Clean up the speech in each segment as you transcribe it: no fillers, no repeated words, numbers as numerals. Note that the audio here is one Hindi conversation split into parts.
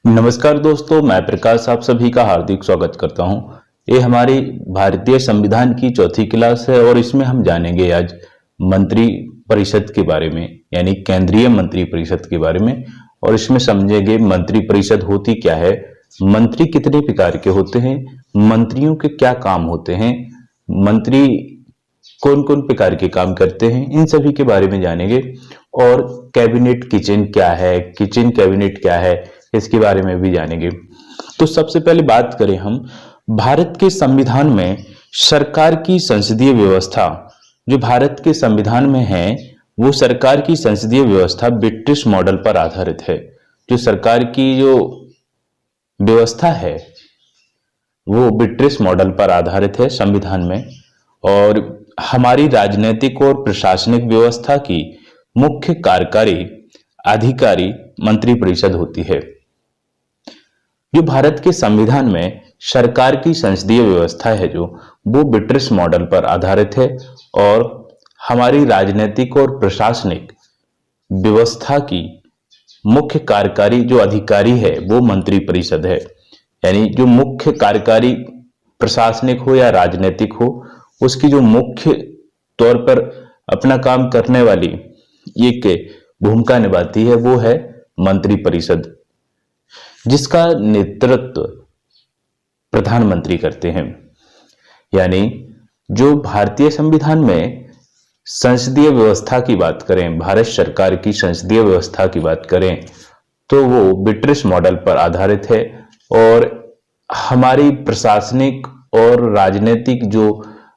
नमस्कार दोस्तों, मैं प्रकाश आप सभी का हार्दिक स्वागत करता हूं। ये हमारी भारतीय संविधान की चौथी क्लास है और इसमें हम जानेंगे आज मंत्री परिषद के बारे में, यानी केंद्रीय मंत्री परिषद के बारे में। और इसमें समझेंगे मंत्री परिषद होती क्या है, मंत्री कितने प्रकार के होते हैं, मंत्रियों के क्या काम होते हैं, मंत्री कौन कौन प्रकार के काम करते हैं, इन सभी के बारे में जानेंगे। और कैबिनेट किचन क्या है, किचन कैबिनेट क्या है, इसके बारे में भी जानेंगे। तो सबसे पहले बात करें हम भारत के संविधान में सरकार की संसदीय व्यवस्था, जो भारत के संविधान में है वो सरकार की संसदीय व्यवस्था ब्रिटिश मॉडल पर आधारित है। जो सरकार की जो व्यवस्था है वो ब्रिटिश मॉडल पर आधारित है संविधान में। और हमारी राजनीतिक और प्रशासनिक व्यवस्था की मुख्य कार्यकारी अधिकारी मंत्रिपरिषद होती है। जो भारत के संविधान में सरकार की संसदीय व्यवस्था है जो वो ब्रिटिश मॉडल पर आधारित है। और हमारी राजनीतिक और प्रशासनिक व्यवस्था की मुख्य कार्यकारी जो अधिकारी है वो मंत्रिपरिषद है। यानी जो मुख्य कार्यकारी प्रशासनिक हो या राजनीतिक हो, उसकी जो मुख्य तौर पर अपना काम करने वाली एक भूमिका निभाती है वो है मंत्रिपरिषद, जिसका नेतृत्व प्रधानमंत्री करते हैं। यानी जो भारतीय संविधान में संसदीय व्यवस्था की बात करें, भारत सरकार की संसदीय व्यवस्था की बात करें तो वो ब्रिटिश मॉडल पर आधारित है। और हमारी प्रशासनिक और राजनीतिक जो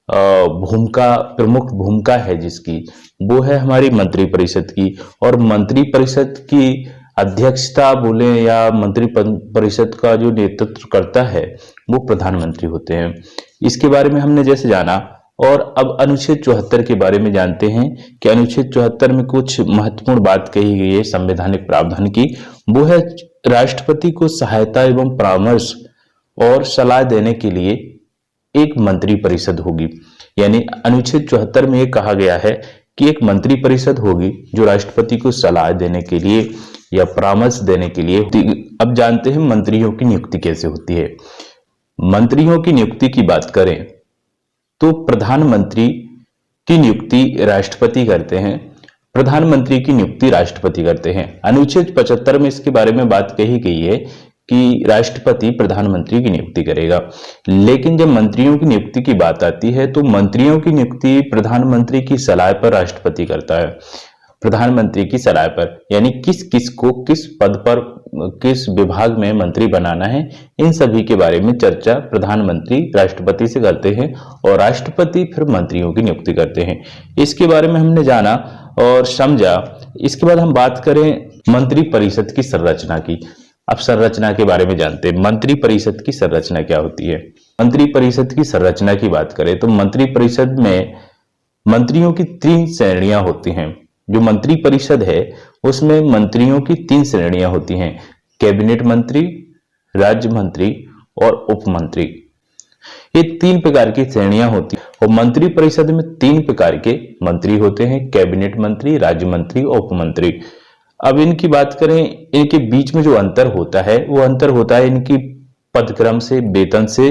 प्रमुख भूमिका है जिसकी, वो है हमारी मंत्रिपरिषद की। और मंत्रिपरिषद की अध्यक्षता बोले या मंत्री परिषद का जो नेतृत्व करता है वो प्रधानमंत्री होते हैं। इसके बारे में हमने जैसे जाना। और अब अनुच्छेद 74 के बारे में जानते हैं कि अनुच्छेद 74 में कुछ महत्वपूर्ण बात कही गई है संवैधानिक प्रावधान की। वो है राष्ट्रपति को सहायता एवं परामर्श और सलाह देने के लिए एक मंत्री परिषद होगी। यानी अनुच्छेद 74 में यह कहा गया है कि एक मंत्री परिषद होगी जो राष्ट्रपति को सलाह देने के लिए या परामर्श देने के लिए। अब जानते हैं मंत्रियों की नियुक्ति कैसे होती है। मंत्रियों की नियुक्ति की बात करें तो प्रधानमंत्री की नियुक्ति राष्ट्रपति करते हैं, प्रधानमंत्री की नियुक्ति राष्ट्रपति करते हैं। अनुच्छेद 75 में इसके बारे में बात कही गई है कि राष्ट्रपति प्रधानमंत्री की नियुक्ति करेगा। लेकिन जब मंत्रियों की नियुक्ति की बात आती है तो मंत्रियों की नियुक्ति प्रधानमंत्री की सलाह पर राष्ट्रपति करता है। प्रधानमंत्री की सलाह पर, यानी किस किस को किस पद पर किस विभाग में मंत्री बनाना है, इन सभी के बारे में चर्चा प्रधानमंत्री राष्ट्रपति से करते हैं और राष्ट्रपति फिर मंत्रियों की नियुक्ति करते हैं। इसके बारे में हमने जाना और समझा। इसके बाद हम बात करें मंत्री परिषद की संरचना की। अब संरचना के बारे में जानते हैं, मंत्री परिषद की संरचना क्या होती है। मंत्री परिषद की संरचना की बात करें तो मंत्री परिषद में मंत्रियों की 3 श्रेणियां होती हैं। जो मंत्री परिषद है उसमें मंत्रियों की 3 श्रेणियां होती हैं, कैबिनेट मंत्री, राज्य मंत्री और उप मंत्री। ये 3 प्रकार की श्रेणियां होती हैं। और मंत्री परिषद में 3 प्रकार के मंत्री होते हैं, कैबिनेट मंत्री, राज्य मंत्री और उप मंत्री। अब इनकी बात करें, इनके बीच में जो अंतर होता है वो अंतर होता है इनकी पदक्रम से, वेतन से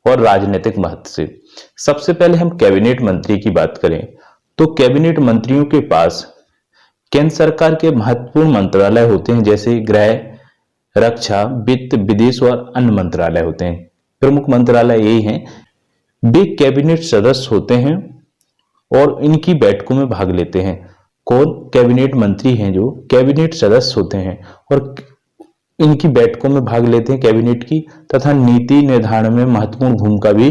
और राजनीतिक महत्व से। सबसे पहले हम कैबिनेट मंत्री की बात करें तो कैबिनेट मंत्रियों के पास केंद्र सरकार के महत्वपूर्ण मंत्रालय होते हैं, जैसे गृह, रक्षा, वित्त, विदेश और अन्य मंत्रालय होते हैं। प्रमुख मंत्रालय यही हैं। वे कैबिनेट सदस्य होते हैं और इनकी बैठकों में भाग लेते हैं। कौन? कैबिनेट मंत्री हैं जो कैबिनेट सदस्य होते हैं और इनकी बैठकों में भाग लेते हैं कैबिनेट की, तथा नीति निर्धारण में महत्वपूर्ण भूमिका भी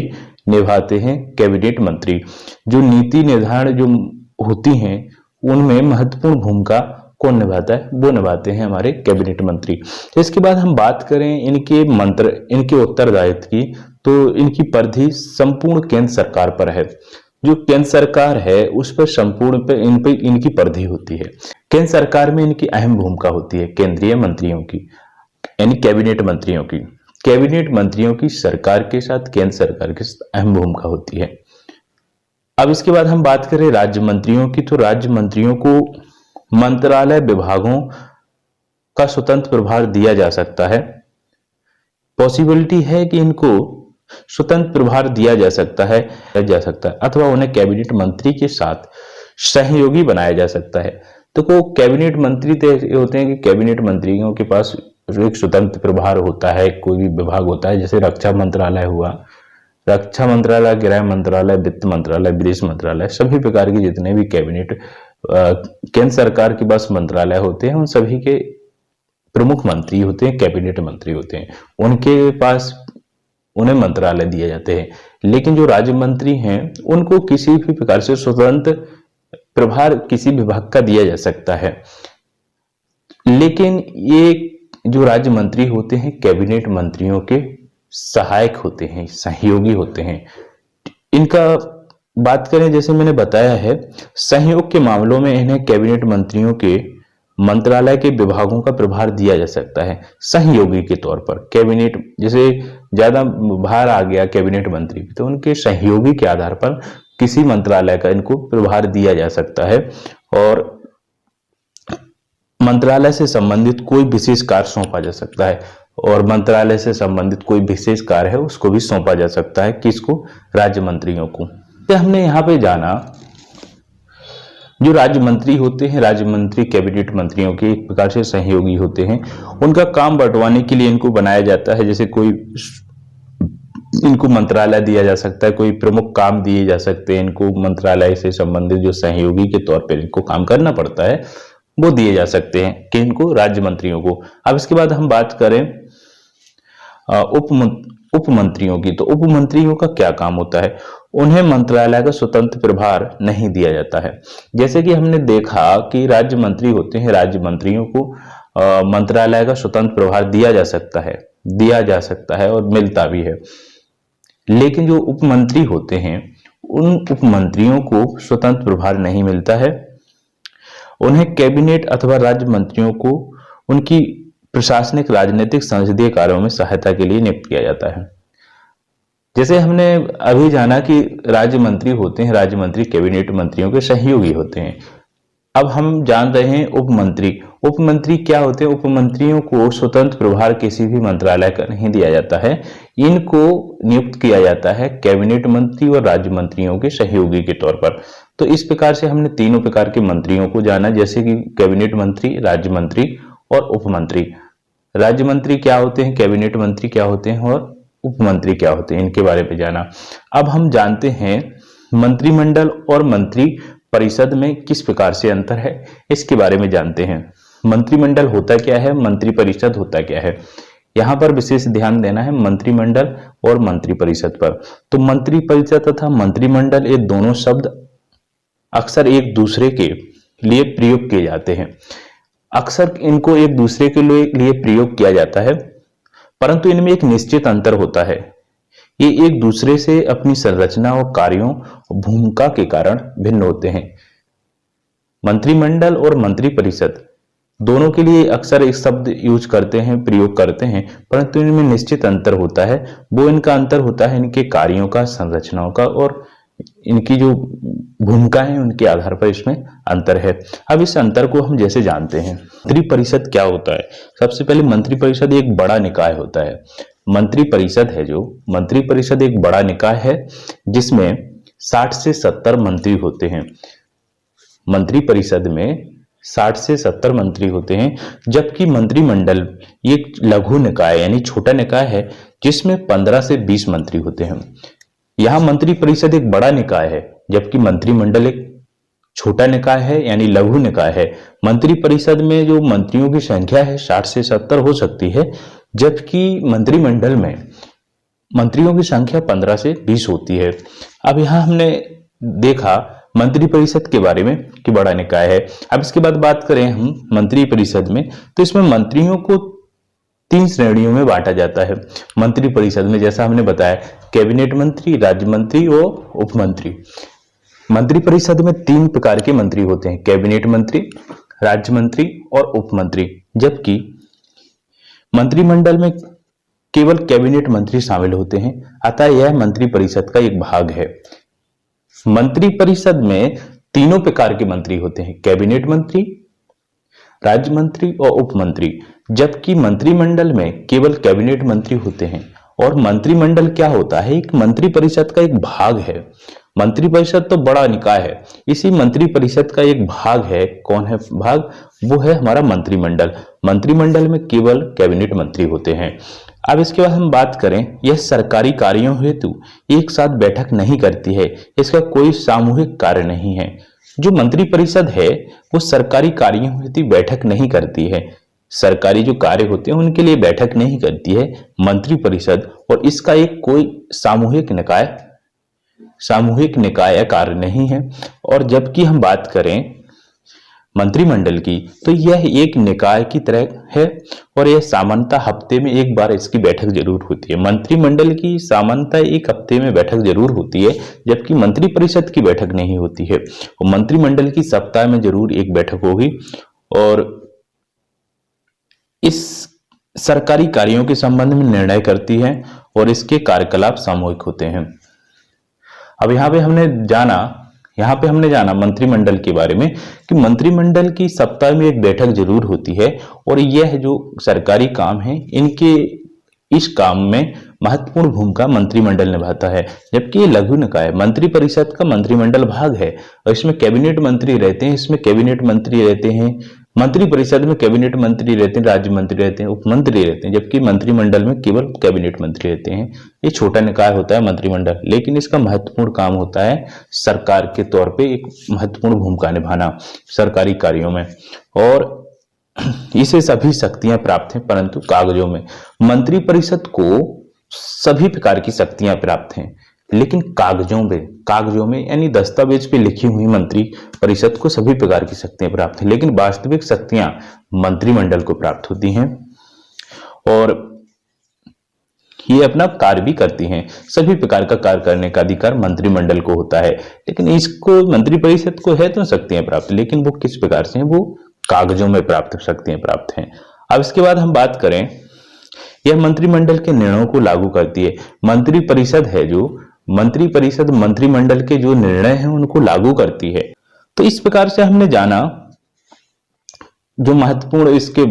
निभाते हैं कैबिनेट मंत्री। जो नीति निर्धारण जो होती हैं उनमें महत्वपूर्ण भूमिका कौन निभाता है? वो निभाते हैं हमारे कैबिनेट मंत्री। इसके बाद हम बात करें इनके उत्तरदायित्व की, तो इनकी परिधि संपूर्ण केंद्र सरकार पर है। जो केंद्र सरकार है उस पर संपूर्ण पे इनकी परिधि होती है। केंद्र सरकार में इनकी अहम भूमिका होती है केंद्रीय मंत्रियों की, यानी कैबिनेट मंत्रियों की। कैबिनेट मंत्रियों की सरकार के साथ केंद्र सरकार की अहम भूमिका होती है। अब इसके बाद हम बात करें राज्य मंत्रियों की, तो राज्य मंत्रियों को मंत्रालय विभागों का स्वतंत्र प्रभार दिया जा सकता है। पॉसिबिलिटी है कि इनको स्वतंत्र प्रभार दिया जा सकता है अथवा उन्हें कैबिनेट मंत्री के साथ सहयोगी बनाया जा सकता है। तो को कैबिनेट मंत्री तो ऐसे होते हैं कि कैबिनेट मंत्रियों के पास एक स्वतंत्र प्रभार होता है, कोई भी विभाग होता है, जैसे रक्षा मंत्रालय हुआ, रक्षा मंत्रालय, गृह मंत्रालय, वित्त मंत्रालय, विदेश मंत्रालय, सभी प्रकार के जितने भी कैबिनेट केंद्र सरकार के पास मंत्रालय होते हैं, उन सभी के प्रमुख मंत्री होते हैं, कैबिनेट मंत्री होते हैं, उनके पास उन्हें मंत्रालय दिए जाते हैं। लेकिन जो राज्य मंत्री हैं उनको किसी भी प्रकार से स्वतंत्र प्रभार किसी विभाग का दिया जा सकता है। लेकिन ये जो राज्य मंत्री होते हैं कैबिनेट मंत्रियों के सहायक होते हैं, सहयोगी होते हैं। इनका बात करें, जैसे मैंने बताया है, सहयोग के मामलों में इन्हें कैबिनेट मंत्रियों के मंत्रालय के विभागों का प्रभार दिया जा सकता है सहयोगी के तौर पर। कैबिनेट जैसे ज्यादा भार आ गया कैबिनेट मंत्री तो उनके सहयोगी के आधार पर किसी मंत्रालय का इनको प्रभार दिया जा सकता है और मंत्रालय से संबंधित कोई विशेष कार्य सौंपा जा सकता है और मंत्रालय से संबंधित कोई विशेष कार्य है उसको भी सौंपा जा सकता है। किसको? राज्य मंत्रियों को। तो हमने यहाँ पे जाना जो राज्य मंत्री होते हैं, राज्य मंत्री कैबिनेट मंत्रियों के एक प्रकार से सहयोगी होते हैं। उनका काम बंटवाने के लिए इनको बनाया जाता है, जैसे कोई इनको मंत्रालय दिया जा सकता है, कोई प्रमुख काम दिए जा सकते हैं इनको, मंत्रालय से संबंधित जो सहयोगी के तौर पर इनको काम करना पड़ता है वो दिए जा सकते हैं कि इनको, राज्य मंत्रियों को। अब इसके बाद हम बात करें उप मंत्रियों की। तो उप मंत्रियों का क्या काम होता है? उन्हें मंत्रालय का स्वतंत्र प्रभार नहीं दिया जाता है। जैसे कि हमने देखा कि राज्य मंत्री होते हैं, राज्य मंत्रियों को मंत्रालय का स्वतंत्र प्रभार दिया जा सकता है और मिलता भी है। लेकिन जो उप मंत्री होते हैं उन उप मंत्रियों को स्वतंत्र प्रभार नहीं मिलता है। उन्हें कैबिनेट अथवा राज्य मंत्रियों को उनकी प्रशासनिक, राजनीतिक, संसदीय कार्यों में सहायता के लिए नियुक्त किया जाता है। जैसे हमने अभी जाना कि राज्य मंत्री होते हैं, राज्य मंत्री कैबिनेट मंत्रियों के सहयोगी होते हैं। अब हम जान रहे हैं उप मंत्री। उप मंत्री क्या होते हैं? उप मंत्रियों को स्वतंत्र प्रभार किसी भी मंत्रालय का नहीं दिया जाता है। इनको नियुक्त किया जाता है कैबिनेट मंत्री और राज्य मंत्रियों के सहयोगी के तौर पर। तो इस प्रकार से हमने तीनों प्रकार के मंत्रियों को जाना, जैसे कि कैबिनेट मंत्री, राज्य मंत्री और उप मंत्री। राज्य मंत्री क्या होते हैं, कैबिनेट मंत्री क्या होते हैं और उप मंत्री क्या होते हैं, इनके बारे में जाना। अब हम जानते हैं मंत्रिमंडल और मंत्री परिषद में किस प्रकार से अंतर है, इसके बारे में जानते हैं। मंत्रिमंडल होता क्या है, मंत्री परिषद होता क्या है, यहां पर विशेष ध्यान देना है मंत्रिमंडल और मंत्री परिषद पर। तो मंत्री परिषद तथा मंत्रिमंडल ये दोनों शब्द अक्सर एक दूसरे के लिए प्रयोग किए जाते हैं। अक्सर इनको एक दूसरे के लिए प्रयोग किया जाता है, परंतु इनमें एक निश्चित अंतर होता है। ये एक दूसरे से अपनी संरचना और कार्यों और भूमिका के कारण भिन्न होते हैं। मंत्रिमंडल और मंत्री परिषद दोनों के लिए अक्सर एक शब्द यूज करते हैं, प्रयोग करते हैं, परंतु इनमें निश्चित अंतर होता है। वो इनका अंतर होता है इनके कार्यों का, संरचनाओं का और इनकी जो भूमिका है उनके आधार पर इसमें अंतर है। अब इस अंतर को हम जैसे जानते हैं, मंत्री परिषद क्या होता है। सबसे पहले मंत्री परिषद एक बड़ा निकाय होता है। मंत्री परिषद है जो मंत्री परिषद एक बड़ा निकाय है जिसमें 60 से 70 मंत्री होते हैं। मंत्री परिषद में 60 से 70 मंत्री होते हैं, जबकि मंत्रिमंडल एक लघु निकाय यानी छोटा निकाय है जिसमें 15 से 20 मंत्री होते हैं। यहां मंत्री परिषद एक बड़ा निकाय है जबकि मंत्रिमंडल एक छोटा निकाय है यानी लघु निकाय है। मंत्री परिषद में जो मंत्रियों की संख्या है 60 से 70 हो सकती है, जबकि मंत्रिमंडल में मंत्रियों की संख्या 15 से 20 होती है। अब यहां हमने देखा मंत्री परिषद के बारे में कि बड़ा निकाय है। अब इसके बाद बात करें हम मंत्री परिषद में, तो इसमें मंत्रियों को 3 श्रेणियों में बांटा जाता है। मंत्री परिषद में जैसा हमने बताया कैबिनेट मंत्री, राज्य मंत्री और उप मंत्री। मंत्री परिषद में 3 प्रकार के मंत्री होते हैं, कैबिनेट मंत्री, राज्य मंत्री और उप मंत्री, जबकि मंत्रिमंडल में केवल कैबिनेट मंत्री शामिल होते हैं, अतः यह मंत्री परिषद का एक भाग है। मंत्री परिषद में तीनों प्रकार के मंत्री होते हैं, कैबिनेट मंत्री, राज्य मंत्री और उप मंत्री, जबकि मंत्रिमंडल में केवल कैबिनेट मंत्री होते हैं। और मंत्रिमंडल क्या होता है? एक मंत्री परिषद का एक भाग है। मंत्रिपरिषद तो बड़ा निकाय है, इसी मंत्रिपरिषद का एक भाग है। कौन है भाग? वो है हमारा मंत्रिमंडल। मंत्रिमंडल में केवल कैबिनेट मंत्री होते हैं। अब इसके बाद हम बात करें, यह सरकारी कार्यों हेतु एक साथ बैठक नहीं करती है, इसका कोई सामूहिक कार्य नहीं है। जो मंत्रिपरिषद है वो सरकारी कार्यों हेतु बैठक नहीं करती है, सरकारी जो कार्य होते हैं उनके लिए बैठक नहीं करती है मंत्रिपरिषद, और इसका एक कोई सामूहिक निकाय या कार्य नहीं है। और जबकि हम बात करें मंत्रिमंडल की, तो यह एक निकाय की तरह है और यह सामान्यतः हफ्ते में एक बार इसकी बैठक जरूर होती है। मंत्रिमंडल की सामान्यतः एक हफ्ते में बैठक जरूर होती है, जबकि मंत्रिपरिषद की बैठक नहीं होती है। और मंत्रिमंडल की सप्ताह में जरूर एक बैठक होगी और इस सरकारी कार्यों के संबंध में निर्णय करती है और इसके कार्यकलाप सामूहिक होते हैं। अब यहाँ पे हमने जाना मंत्रिमंडल के बारे में कि मंत्रिमंडल की सप्ताह में एक बैठक जरूर होती है और यह जो सरकारी काम है इनके इस काम में महत्वपूर्ण भूमिका मंत्रिमंडल निभाता है। जबकि ये लघु निकाय मंत्रिपरिषद का मंत्रिमंडल भाग है और इसमें कैबिनेट मंत्री रहते हैं, इसमें कैबिनेट मंत्री रहते हैं। मंत्रिपरिषद में कैबिनेट मंत्री रहते हैं, राज्य मंत्री रहते हैं, उप मंत्री रहते हैं, जबकि मंत्रिमंडल में केवल कैबिनेट मंत्री रहते हैं। ये छोटा निकाय होता है मंत्रिमंडल, लेकिन इसका महत्वपूर्ण काम होता है सरकार के तौर पे एक महत्वपूर्ण भूमिका निभाना सरकारी कार्यों में, और इसे सभी शक्तियां प्राप्त हैं, परंतु कागजों में मंत्रिपरिषद को सभी प्रकार की शक्तियां प्राप्त हैं, लेकिन कागजों में यानी दस्तावेज पे लिखी हुई मंत्री परिषद को सभी प्रकार की शक्तियां प्राप्त हैं, लेकिन वास्तविक शक्तियां मंत्रिमंडल को प्राप्त होती हैं और ये अपना कार्य भी करती हैं। सभी प्रकार का कार्य करने का अधिकार मंत्रिमंडल को होता है, लेकिन इसको मंत्रिपरिषद को है तो शक्तियां प्राप्त, लेकिन वो किस प्रकार से हैं? वो कागजों में प्राप्त शक्तियां प्राप्त हैं। अब इसके बाद हम बात करें, यह मंत्रिमंडल के निर्णयों को लागू करती है। मंत्रिपरिषद है जो मंत्रिपरिषद मंत्रिमंडल के जो निर्णय हैं उनको लागू करती है। तो इस प्रकार से हमने जाना जो महत्वपूर्ण इसके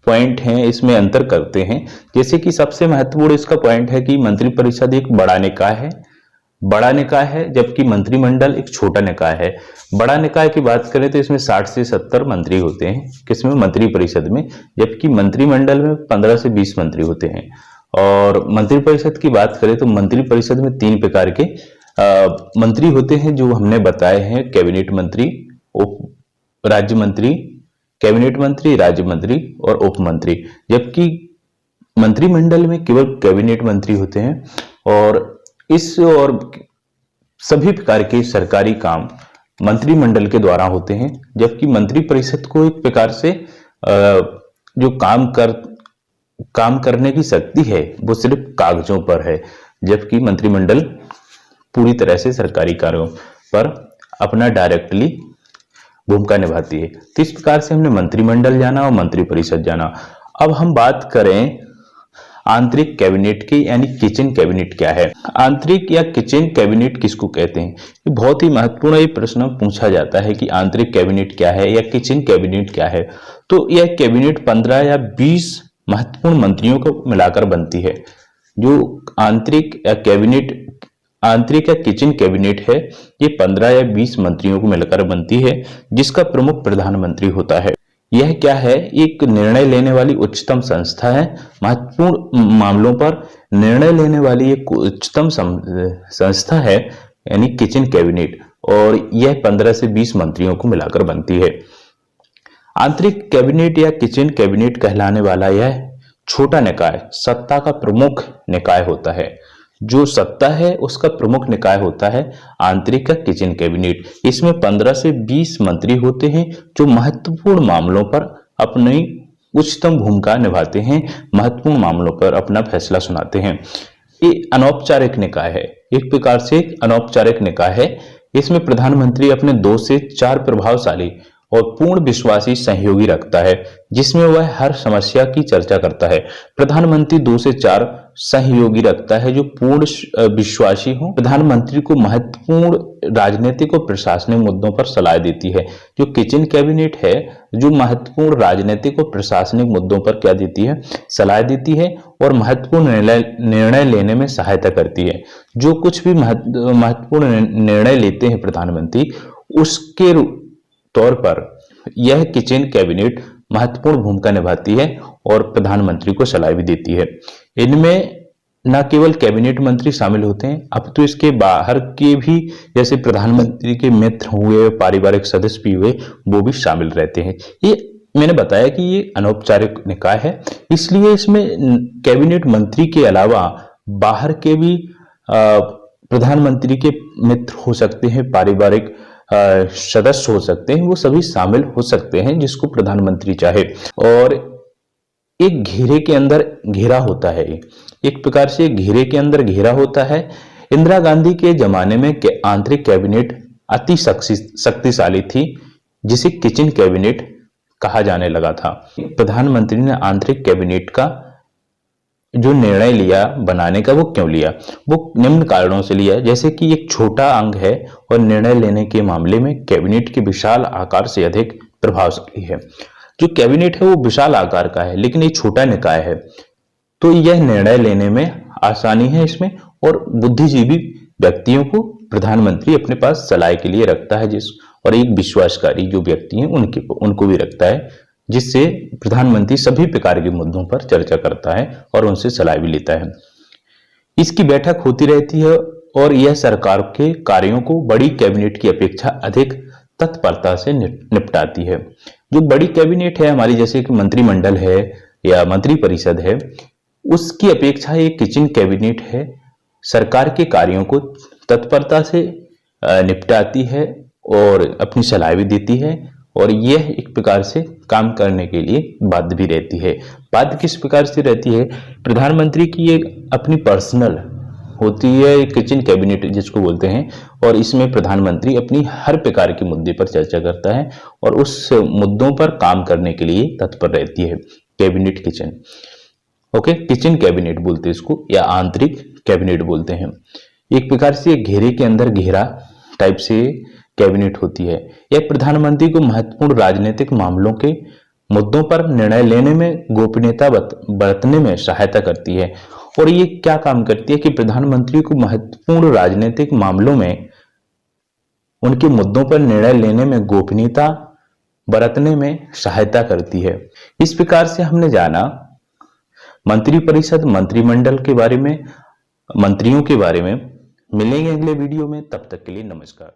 पॉइंट हैं, इसमें अंतर करते हैं। जैसे कि सबसे महत्वपूर्ण इसका पॉइंट है कि मंत्रिपरिषद एक बड़ा निकाय है, जबकि मंत्रिमंडल एक छोटा निकाय है। बड़ा निकाय की बात करें तो इसमें 60 से 70 मंत्री होते हैं, किसमें? मंत्रिपरिषद में, जबकि मंत्रिमंडल में 15 से 20 मंत्री होते हैं। और मंत्रिपरिषद की बात करें तो मंत्रिपरिषद में 3 प्रकार के मंत्री होते हैं जो हमने बताए हैं, कैबिनेट मंत्री, राज्य मंत्री, कैबिनेट मंत्री, राज्य मंत्री और उप मंत्री। जबकि मंत्रिमंडल में केवल कैबिनेट मंत्री होते हैं और सभी प्रकार के सरकारी काम मंत्रिमंडल के द्वारा होते हैं, जबकि मंत्रिपरिषद को एक प्रकार से जो काम करने की शक्ति है वो सिर्फ कागजों पर है, जबकि मंत्रिमंडल पूरी तरह से सरकारी कार्यों पर अपना डायरेक्टली भूमिका निभाती है। तो इस प्रकार से हमने मंत्रिमंडल जाना और मंत्रिपरिषद जाना। अब हम बात करें आंतरिक कैबिनेट की, यानी किचन कैबिनेट क्या है? आंतरिक या किचन कैबिनेट किसको कहते हैं? ये बहुत ही महत्वपूर्ण ये प्रश्न पूछा जाता है कि आंतरिक कैबिनेट क्या है या किचन कैबिनेट क्या है। तो यह कैबिनेट 15 या 20 महत्वपूर्ण मंत्रियों को मिलाकर बनती है। जो आंतरिक या किचन कैबिनेट है, ये 15 या 20 मंत्रियों को मिलकर बनती है, जिसका प्रमुख प्रधानमंत्री होता है। यह क्या है? एक निर्णय लेने वाली उच्चतम संस्था है। महत्वपूर्ण मामलों पर निर्णय लेने वाली एक उच्चतम संस्था है, यानी किचन कैबिनेट, और यह 15 से 20 मंत्रियों को मिलाकर बनती है। आंतरिक कैबिनेट या किचन कैबिनेट कहलाने वाला यह छोटा निकाय सत्ता का प्रमुख निकाय होता है। जो सत्ता है उसका प्रमुख निकाय होता है आंतरिक या किचन कैबिनेट। इसमें 15 से 20 मंत्री होते हैं जो महत्वपूर्ण मामलों पर अपनी उच्चतम भूमिका निभाते हैं, महत्वपूर्ण मामलों पर अपना फैसला सुनाते हैं। ये अनौपचारिक निकाय है, एक प्रकार से एक अनौपचारिक निकाय है। इसमें प्रधानमंत्री अपने 2 से 4 प्रभावशाली और पूर्ण विश्वासी सहयोगी रखता है, जिसमें वह हर समस्या की चर्चा करता है। प्रधानमंत्री 2 से 4 सहयोगी रखता है, जो पूर्ण विश्वासी हो। प्रधानमंत्री को महत्वपूर्ण राजनीतिक और प्रशासनिक मुद्दों पर सलाह देती है। जो किचन कैबिनेट है, जो महत्वपूर्ण राजनीतिक और प्रशासनिक मुद्दों पर क्या देती है, सलाह देती है और महत्वपूर्ण निर्णय लेने में सहायता करती है। जो कुछ भी महत्वपूर्ण निर्णय लेते हैं प्रधानमंत्री, उसके तौर पर यह किचन कैबिनेट महत्वपूर्ण भूमिका निभाती है और प्रधानमंत्री को सलाह भी देती है। इनमें न केवल कैबिनेट मंत्री शामिल होते हैं, अब तो इसके बाहर के भी, जैसे प्रधानमंत्री के मित्र हुए, पारिवारिक सदस्य भी हुए, वो भी शामिल रहते हैं। ये मैंने बताया कि ये अनौपचारिक निकाय है, इसलिए इसमें कैबिनेट मंत्री के अलावा बाहर के भी प्रधानमंत्री के मित्र हो सकते हैं, पारिवारिक सदस्य हो सकते हैं, वो सभी शामिल हो सकते हैं जिसको प्रधानमंत्री चाहे। और एक घेरे के अंदर घेरा होता है, एक प्रकार से घेरे के अंदर घेरा होता है। इंदिरा गांधी के जमाने में आंतरिक कैबिनेट अति शक्तिशाली थी, जिसे किचन कैबिनेट कहा जाने लगा था। प्रधानमंत्री ने आंतरिक कैबिनेट का जो निर्णय लिया बनाने का, वो क्यों लिया? वो निम्न कारणों से लिया, जैसे कि एक छोटा अंग है और निर्णय लेने के मामले में कैबिनेट के विशाल आकार से अधिक प्रभावशाली है। जो कैबिनेट है वो विशाल आकार का है, लेकिन ये छोटा निकाय है, तो यह निर्णय लेने में आसानी है इसमें, और बुद्धिजीवी व्यक्तियों को प्रधानमंत्री अपने पास सलाह के लिए रखता है, और एक विश्वासकारी जो व्यक्ति हैं उनको भी रखता है, जिससे प्रधानमंत्री सभी प्रकार के मुद्दों पर चर्चा करता है और उनसे सलाह भी लेता है। इसकी बैठक होती रहती है और यह सरकार के कार्यों को बड़ी कैबिनेट की अपेक्षा अधिक तत्परता से निपटाती है। जो बड़ी कैबिनेट है हमारी, जैसे कि मंत्रिमंडल है या मंत्रिपरिषद है, उसकी अपेक्षा ये किचन कैबिनेट है, सरकार के कार्यों को तत्परता से निपटाती है और अपनी सलाह भी देती है, और यह एक प्रकार से काम करने के लिए बाध्य भी रहती है। बाध्य किस प्रकार से रहती है? प्रधानमंत्री की एक अपनी पर्सनल होती है किचन कैबिनेट जिसको बोलते हैं, और इसमें प्रधानमंत्री अपनी हर प्रकार के मुद्दे पर चर्चा करता है और उस मुद्दों पर काम करने के लिए तत्पर रहती है cabinet kitchen. Okay, kitchen cabinet बोलते हैं इसको, या आंतरिक कैबिनेट बोलते हैं। एक प्रकार से घेरे के अंदर घेरा टाइप से कैबिनेट होती है। यह प्रधानमंत्री को महत्वपूर्ण राजनीतिक मामलों के मुद्दों पर निर्णय लेने में गोपनीयता बरतने में सहायता करती है। और ये क्या काम करती है कि प्रधानमंत्री को महत्वपूर्ण राजनीतिक मामलों में उनके मुद्दों पर निर्णय लेने में गोपनीयता बरतने में सहायता करती है। इस प्रकार से हमने जाना मंत्रिपरिषद, मंत्रिमंडल के बारे में, मंत्रियों के बारे में। मिलेंगे अगले वीडियो में, तब तक के लिए नमस्कार।